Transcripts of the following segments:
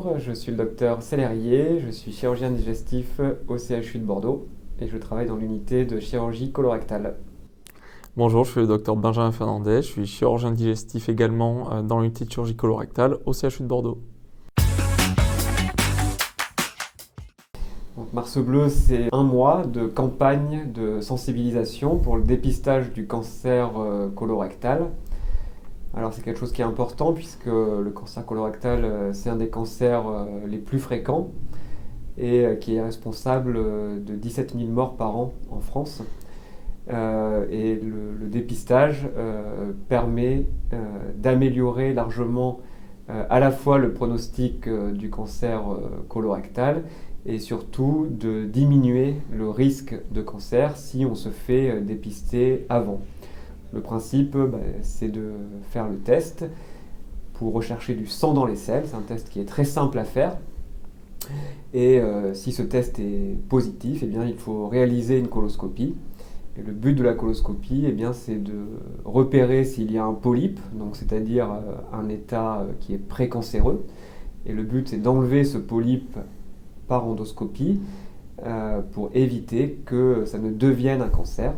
Bonjour, je suis le docteur Sellerier, je suis chirurgien digestif au CHU de Bordeaux et je travaille dans l'unité de chirurgie colorectale. Bonjour, je suis le docteur Benjamin Fernandez, je suis chirurgien digestif également dans l'unité de chirurgie colorectale au CHU de Bordeaux. Donc, Mars Bleu, c'est un mois de campagne de sensibilisation pour le dépistage du cancer colorectal. Alors c'est quelque chose qui est important puisque le cancer colorectal, c'est un des cancers les plus fréquents et qui est responsable de 17 000 morts par an en France. Et le dépistage permet d'améliorer largement à la fois le pronostic du cancer colorectal et surtout de diminuer le risque de cancer si on se fait dépister avant. Le principe, c'est de faire le test pour rechercher du sang dans les selles. C'est un test qui est très simple à faire. Et si ce test est positif, eh bien, il faut réaliser une coloscopie. Et le but de la coloscopie, eh bien, c'est de repérer s'il y a un polype, donc c'est-à-dire un état qui est précancéreux. Et le but, c'est d'enlever ce polype par endoscopie pour éviter que ça ne devienne un cancer.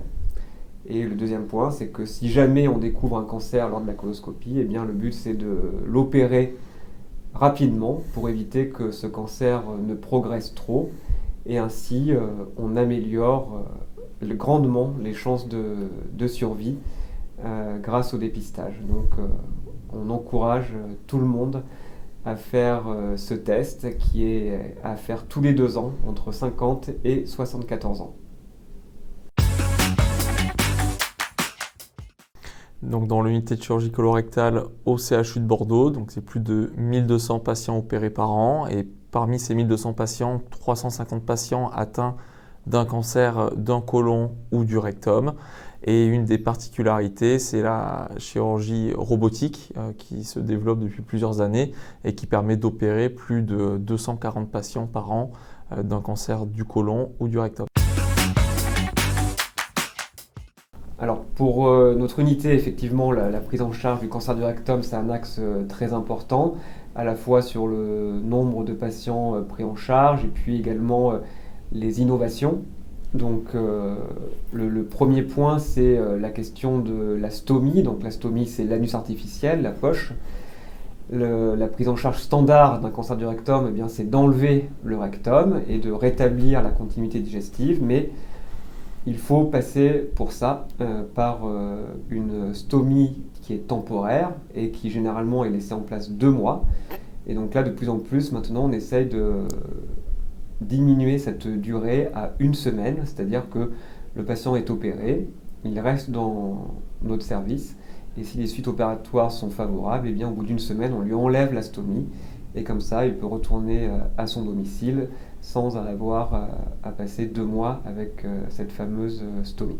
Et le deuxième point, c'est que si jamais on découvre un cancer lors de la coloscopie, eh bien, le but, c'est de l'opérer rapidement pour éviter que ce cancer ne progresse trop. Et ainsi, on améliore grandement les chances de survie grâce au dépistage. Donc on encourage tout le monde à faire ce test qui est à faire tous les 2 ans, entre 50 et 74 ans. Donc dans l'unité de chirurgie colorectale au CHU de Bordeaux, donc c'est plus de 1200 patients opérés par an et parmi ces 1200 patients, 350 patients atteints d'un cancer d'un côlon ou du rectum. Et une des particularités, c'est la chirurgie robotique qui se développe depuis plusieurs années et qui permet d'opérer plus de 240 patients par an d'un cancer du côlon ou du rectum. Alors pour notre unité, effectivement, la prise en charge du cancer du rectum, c'est un axe très important, à la fois sur le nombre de patients pris en charge et puis également les innovations. Donc le premier point, c'est la question de la stomie. Donc la stomie, c'est l'anus artificiel, la poche. La prise en charge standard d'un cancer du rectum, eh bien, c'est d'enlever le rectum et de rétablir la continuité digestive, mais il faut passer pour ça par une stomie qui est temporaire et qui généralement est laissée en place 2 mois. Et donc là, de plus en plus, maintenant, on essaye de diminuer cette durée à 1 semaine, c'est-à-dire que le patient est opéré, il reste dans notre service, et si les suites opératoires sont favorables, eh bien, au bout d'1 semaine, on lui enlève la stomie, et comme ça, il peut retourner à son domicile sans avoir à passer 2 mois avec cette fameuse stomie.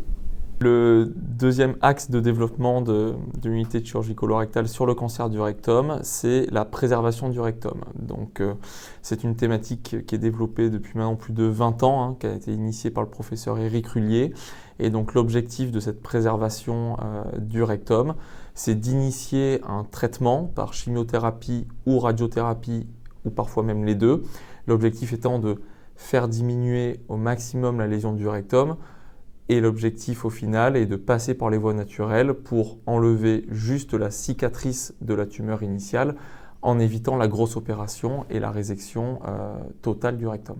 Le deuxième axe de développement de l'unité de chirurgie colorectale sur le cancer du rectum, c'est la préservation du rectum. Donc, c'est une thématique qui est développée depuis maintenant plus de 20 ans, qui a été initiée par le professeur Éric Rullier. Et donc, l'objectif de cette préservation du rectum, c'est d'initier un traitement par chimiothérapie ou radiothérapie, ou parfois même les deux. L'objectif étant de faire diminuer au maximum la lésion du rectum. Et l'objectif au final est de passer par les voies naturelles pour enlever juste la cicatrice de la tumeur initiale en évitant la grosse opération et la résection totale du rectum.